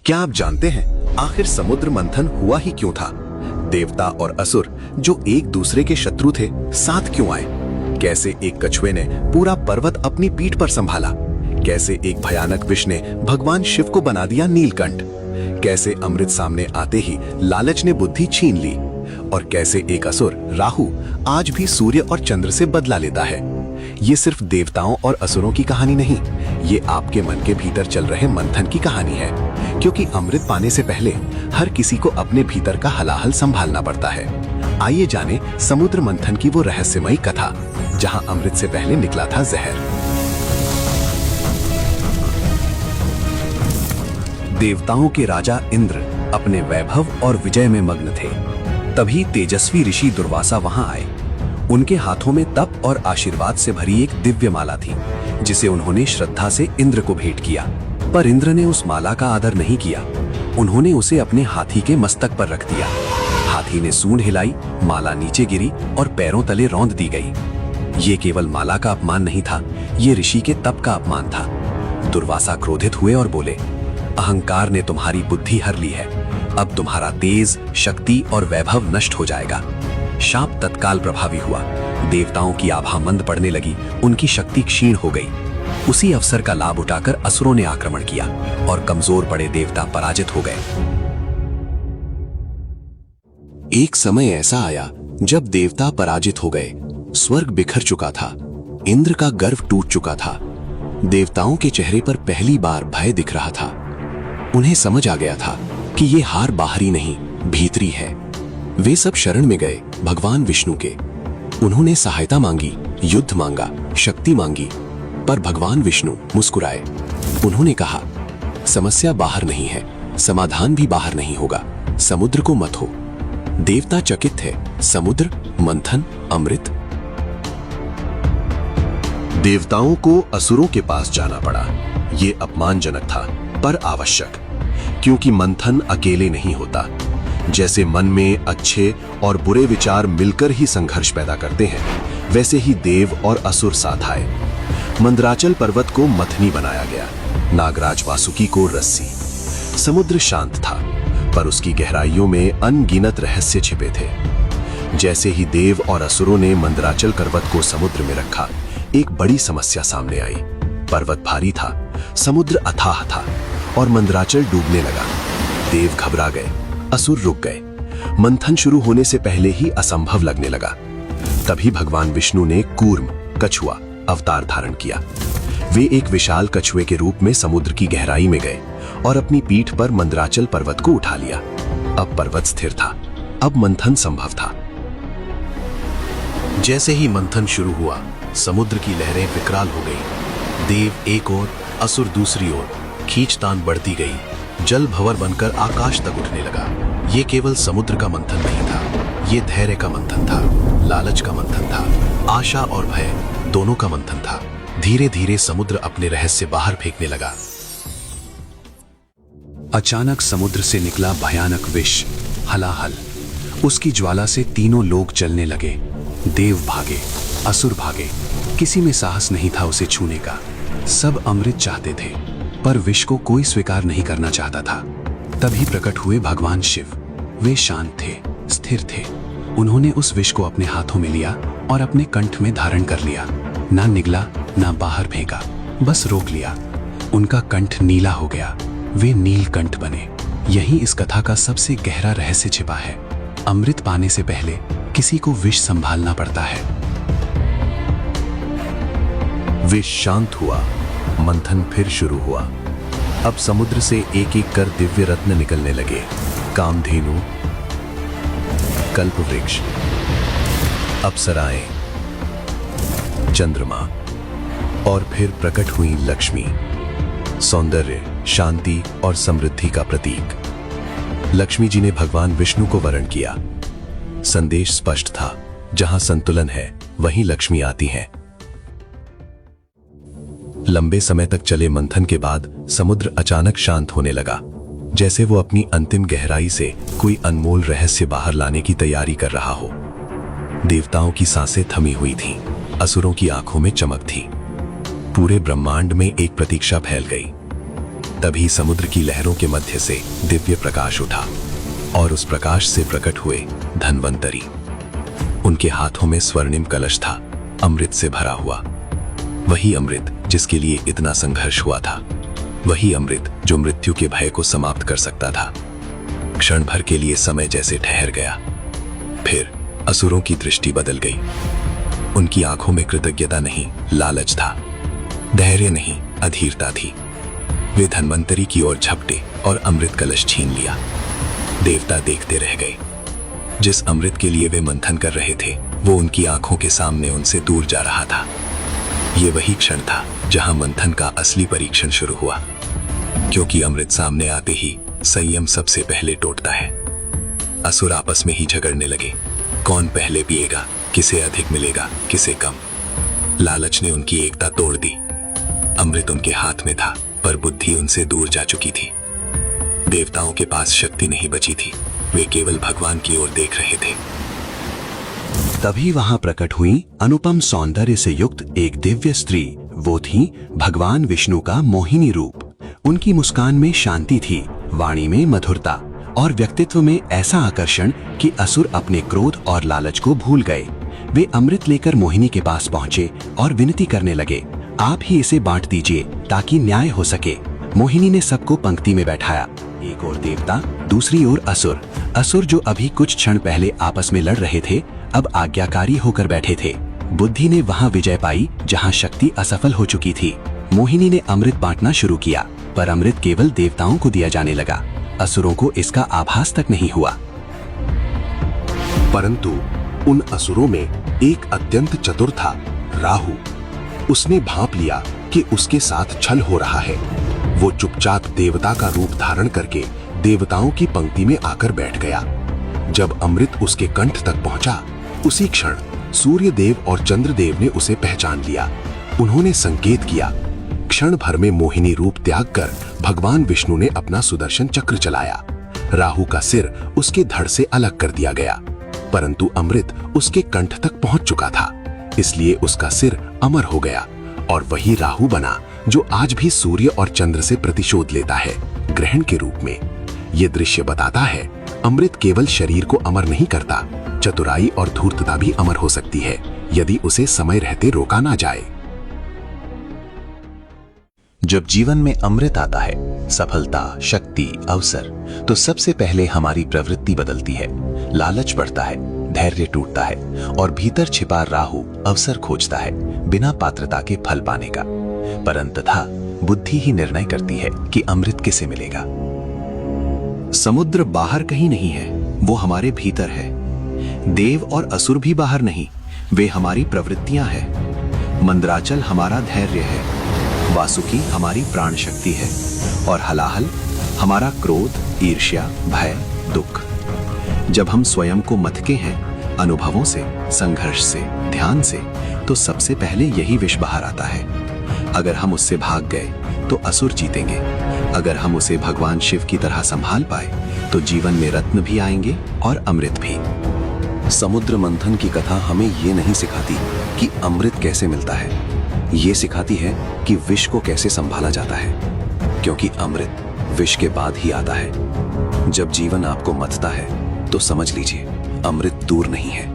क्या आप जानते हैं आखिर समुद्र मंथन हुआ ही क्यों था? देवता और असुर जो एक दूसरे के शत्रु थे, साथ क्यों आए? कैसे एक कछुए ने पूरा पर्वत अपनी पीठ पर संभाला? कैसे एक भयानक विष ने भगवान शिव को बना दिया नीलकंठ? कैसे अमृत सामने आते ही लालच ने बुद्धि छीन ली? और कैसे एक असुर राहु आज भी सूर्य और चंद्र से बदला लेता है? ये सिर्फ देवताओं और असुरों की कहानी नहीं, ये आपके मन के भीतर चल रहे मंथन की कहानी है। क्योंकि अमृत पाने से पहले हर किसी को अपने भीतर का हलाहल संभालना पड़ता है। आइए जाने समुद्र मंथन की वो रहस्यमयी कथा, जहां अमृत से पहले निकला था जहर। देवताओं के राजा इंद्र अपने वैभव और विजय में मग्न थे। तभी तेजस्वी ऋषि दुर्वासा वहां आए। उनके हाथों में तप और आशीर्वाद से भरी एक दिव्य माला थी, जिसे उन्होंने श्रद्धा से इंद्र को भेंट किया। पर इंद्र ने उस माला का आदर नहीं किया। उन्होंने उसे अपने हाथी के मस्तक पर रख दिया। हाथी ने सूंड हिलाई, माला नीचे गिरी और पैरों तले रौंद दी गई। ये केवल माला का अपमान नहीं था, ये ऋषि के तप का अपमान था। दुर्वासा क्रोधित हुए और बोले, अहंकार ने तुम्हारी बुद्धि हर ली है। अब तुम्हारा तेज, शक्ति और वैभव नष्ट हो जाएगा। शाप तत्काल प्रभावी हुआ। देवताओं की आभा मंद पड़ने लगी, उनकी शक्ति क्षीण हो गई। उसी अवसर का लाभ उठाकर असुरों ने आक्रमण किया और कमजोर पड़े देवता पराजित हो गए। एक समय ऐसा आया जब देवता पराजित हो गए, स्वर्ग बिखर चुका था, इंद्र का गर्व टूट चुका था। देवताओं के चेहरे पर पहली बार भय दिख रहा था। उन्हें समझ आ गया था कि ये हार बाहरी नहीं, भीतरी है। वे सब शरण में गए भगवान विष्णु के। उन्होंने सहायता मांगी, युद्ध मांगा, शक्ति मांगी, पर भगवान विष्णु मुस्कुराए। उन्होंने कहा, समस्या बाहर नहीं है, समाधान भी बाहर नहीं होगा। समुद्र को मत हो। देवता चकित थे। समुद्र, मंथन, अमृत। देवताओं को असुरों के पास जाना पड़ा। ये अपमानजनक था, पर आवश्यक, क्योंकि मंथन अकेले नहीं होता। जैसे मन में अच्छे और बुरे विचार मिलकर ही संघर्ष पैदा करते हैं, वैसे ही देव और असुर साथ आए। मंदराचल पर्वत को मथनी बनाया गया, नागराज वासुकी को रस्सी। समुद्र शांत था, पर उसकी गहराइयों में अनगिनत रहस्य छिपे थे। जैसे ही देव और असुरों ने मंदराचल पर्वत को समुद्र में रखा, एक बड़ी समस्या सामने आई। पर्वत भारी था, समुद्र अथाह था और मंदराचल डूबने लगा। देव घबरा गए, असुर रुक गए। मंथन शुरू होने से पहले ही असंभव लगने लगा। तभी भगवान विष्णु ने कूर्म, कछुआ, अवतार धारण किया। वे एक विशाल कछुए के रूप में समुद्र की गहराई में गए और अपनी पीठ पर मंदराचल पर्वत को उठा लिया। अब पर्वत स्थिर था, अब मंथन संभव था। जैसे ही मंथन शुरू हुआ, समुद्र की लहरें विकराल हो गई। देव एक ओर, असुर दूसरी ओर। खींचतान बढ़ती गई, जल भंवर बनकर आकाश तक उठने लगा। ये केवल समुद्र का मंथन नहीं था, ये धैर्य का मंथन था, लालच का मंथन था, आशा और भय दोनों का मंथन था। धीरे धीरे समुद्र अपने रहस्य बाहर फेंकने लगा। अचानक समुद्र से निकला भयानक विष, हलाहल। उसकी ज्वाला से तीनों लोग जलने लगे। देव भागे, असुर भागे, किसी में साहस नहीं था उसे छूने का। सब अमृत चाहते थे, पर विष को कोई स्वीकार नहीं करना चाहता था। तभी प्रकट हुए भगवान शिव। वे शांत थे, स्थिर थे। उन्होंने उस विष को अपने हाथों में लिया और अपने कंठ में धारण कर लिया। ना निगला, ना बाहर फेंका, बस रोक लिया। उनका कंठ नीला हो गया, वे नीलकंठ बने। यही इस कथा का सबसे गहरा रहस्य छिपा है। अमृत पाने से पहले किसी को विष संभालना पड़ता है। विष शांत हुआ, मंथन फिर शुरू हुआ। अब समुद्र से एक एक कर दिव्य रत्न निकलने लगे। कामधेनु, कल्पवृक्ष, अप्सराएं, चंद्रमा और फिर प्रकट हुई लक्ष्मी। सौंदर्य, शांति और समृद्धि का प्रतीक। लक्ष्मी जी ने भगवान विष्णु को वरण किया। संदेश स्पष्ट था, जहां संतुलन है वहीं लक्ष्मी आती है। लंबे समय तक चले मंथन के बाद समुद्र अचानक शांत होने लगा, जैसे वो अपनी अंतिम गहराई से कोई अनमोल रहस्य बाहर लाने की तैयारी कर रहा हो। देवताओं की सांसें थमी हुई थीं, असुरों की आंखों में चमक थी। पूरे ब्रह्मांड में एक प्रतीक्षा फैल गई। तभी समुद्र की लहरों के मध्य से दिव्य प्रकाश उठा और उस प्रकाश से प्रकट हुए धन्वंतरी। उनके हाथों में स्वर्णिम कलश था, अमृत से भरा हुआ। वही अमृत जिसके लिए इतना संघर्ष हुआ था, वही अमृत जो मृत्यु के भय को समाप्त कर सकता था। क्षण भर के लिए समय जैसे ठहर गया, फिर असुरों की दृष्टि बदल गई। उनकी आंखों में कृतज्ञता नहीं, लालच था। धैर्य नहीं, अधीरता थी। वे धन्वंतरी की ओर झपटे और अमृत कलश छीन लिया। देवता देखते रह गए। जिस अमृत के लिए वे मंथन कर रहे थे, वो उनकी आंखों के सामने उनसे दूर जा रहा था। ये वही क्षण था जहां मंथन का असली परीक्षण शुरू हुआ, क्योंकि अमृत सामने आते ही संयम सबसे पहले टूटता है। असुर आपस में ही झगड़ने लगे, कौन पहले पिएगा, किसे अधिक मिलेगा, किसे कम। लालच ने उनकी एकता तोड़ दी। अमृत उनके हाथ में था, पर बुद्धि उनसे दूर जा चुकी थी। देवताओं के पास शक्ति नहीं बची थी, वे केवल भगवान की ओर देख रहे थे। तभी वहां प्रकट हुई अनुपम सौंदर्य से युक्त एक दिव्य स्त्री। वो थी भगवान विष्णु का मोहिनी रूप। उनकी मुस्कान में शांति थी, वाणी में मधुरता और व्यक्तित्व में ऐसा आकर्षण कि असुर अपने क्रोध और लालच को भूल गए। वे अमृत लेकर मोहिनी के पास पहुंचे और विनती करने लगे, आप ही इसे बांट दीजिए ताकि न्याय हो सके। मोहिनी ने सबको पंक्ति में बैठाया, एक ओर देवता, दूसरी ओर असुर। असुर जो अभी कुछ क्षण पहले आपस में लड़ रहे थे, अब आज्ञाकारी होकर बैठे थे। बुद्धि ने वहां विजय पाई जहां शक्ति असफल हो चुकी थी। मोहिनी ने अमृत बांटना शुरू किया, पर अमृत केवल देवताओं को दिया जाने लगा। असुरों को इसका आभास तक नहीं हुआ। परंतु उन असुरों में एक अत्यंत चतुर था, राहु। उसने भांप लिया कि उसके साथ छल हो रहा है। वो चुपचाप देवता का रूप धारण करके देवताओं की पंक्ति में आकर बैठ गया। जब अमृत उसके कंठ तक पहुंचा, उसी क्षण सूर्य देव और चंद्रदेव ने उसे पहचान लिया। उन्होंने संकेत किया। क्षण भर में मोहिनी रूप त्याग कर भगवान विष्णु ने अपना सुदर्शन चक्र चलाया। राहु का सिर उसके धड़ से अलग कर दिया गया, परंतु अमृत उसके कंठ तक पहुंच चुका था, इसलिए उसका सिर अमर हो गया और वही राहु बना जो आज भी सूर्य और चंद्र से प्रतिशोध लेता है, ग्रहण के रूप में। ये दृश्य बताता है, अमृत केवल शरीर को अमर नहीं करता, चतुराई और धूर्तता भी अमर हो सकती है, यदि उसे समय रहते रोका ना जाए। जब जीवन में अमृत आता है, सफलता, शक्ति, अवसर, तो सबसे पहले हमारी प्रवृत्ति बदलती है। लालच बढ़ता है, धैर्य टूटता है और भीतर छिपा राहु अवसर खोजता है, बिना पात्रता के फल पाने का। पर अंततः बुद्धि ही निर्णय करती है कि अमृत किसे मिलेगा। समुद्र बाहर कहीं नहीं है, वो हमारे भीतर है। देव और असुर भी बाहर नहीं, वे हमारी प्रवृत्तियां हैं। मंदराचल हमारा धैर्य है, वासुकी हमारी प्राण शक्ति है और हलाहल हमारा क्रोध, ईर्ष्या, भय, दुख। जब हम स्वयं को मथके हैं, अनुभवों से, संघर्ष से, ध्यान से, तो सबसे पहले यही विष बाहर आता है। अगर हम उससे भाग गए तो असुर जीतेंगे। अगर हम उसे भगवान शिव की तरह संभाल पाए तो जीवन में रत्न भी आएंगे और अमृत भी। समुद्र मंथन की कथा हमें ये नहीं सिखाती कि अमृत कैसे मिलता है, ये सिखाती है कि विष को कैसे संभाला जाता है, क्योंकि अमृत विष के बाद ही आता है। जब जीवन आपको मथता है तो समझ लीजिए, अमृत दूर नहीं है,